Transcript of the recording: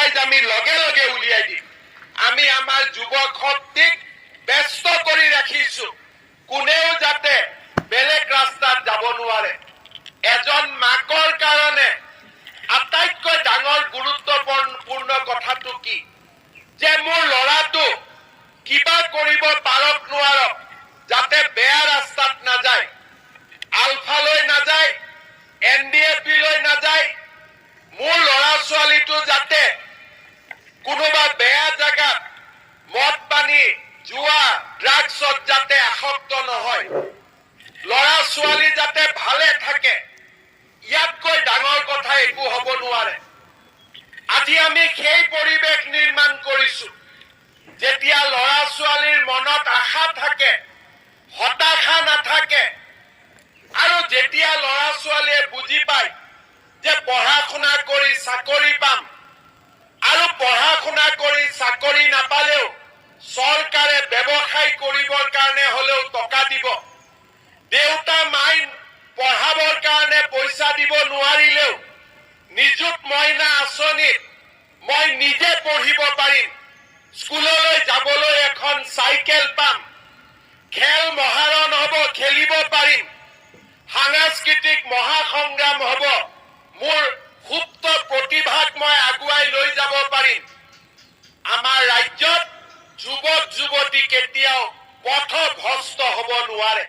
ৰাইজ আমি লগে লগে উলিয়াই দিম। আমি আমাৰ যুৱক শক্তিক ব্যস্ত কৰি ৰাখিছো, কোনেও যাতে বেলেগ ৰাস্তাত যাব নোৱাৰে। এজন মাকৰ কাৰণে আটাইতকৈ ডাঙৰ গুৰুত্বপূৰ্ণ কথাটো কি, যে মোৰ ল'ৰাটো কিবা কৰিব পাৰক নোৱাৰক, যাতে বেয়া ৰাস্তাত নাযায়, আলফালৈ নাযায়, NDAP লৈ নাযায়, মোৰ ল'ৰা ছোৱালীটো যাতে কোনোবা বেয়া জেগাত মদ পানী জুৱা ড্ৰাগছত যাতে আসক্ত নহয়, ল'ৰা ছোৱালী যাতে ভালে থাকে, ইয়াতকৈ ডাঙৰ কথা একো হ'ব নোৱাৰে। আজি আমি সেই পৰিৱেশ নিৰ্মাণ কৰিছো, যেতিয়া ল'ৰা ছোৱালীৰ মনত আশা থাকে, হতাশা নাথাকে, আৰু যেতিয়া ল'ৰা ছোৱালীয়ে বুজি পায় যে পঢ়া শুনা কৰি চাকৰি পাম, আৰু পঢ়া শুনা কৰি চাকৰি নাপালেও চৰকাৰে ব্যৱসায় কৰিবৰ কাৰণে হলেও টকা দিব, দেউতা মাই পঢ়াবৰ কাৰণে পইচা দিব নোৱাৰিলেও নিযুত মইনা আঁচনিত মই নিজে পঢ়িব পাৰিম, স্কুললৈ যাবলৈ এখন চাইকেল পাম, খেল মহাৰণ হ'ব, খেলিব পাৰিম, সাংস্কৃতিক মহাসংগ্ৰাম হ'ব, মোৰ সুপ্ত প্ৰতিভাক মই আগুৱাই লৈ যাব পাৰিম। আমাৰ ৰাজ্যত যুৱক যুৱতী কেতিয়াও পথভ্ৰষ্ট হ'ব নোৱাৰে।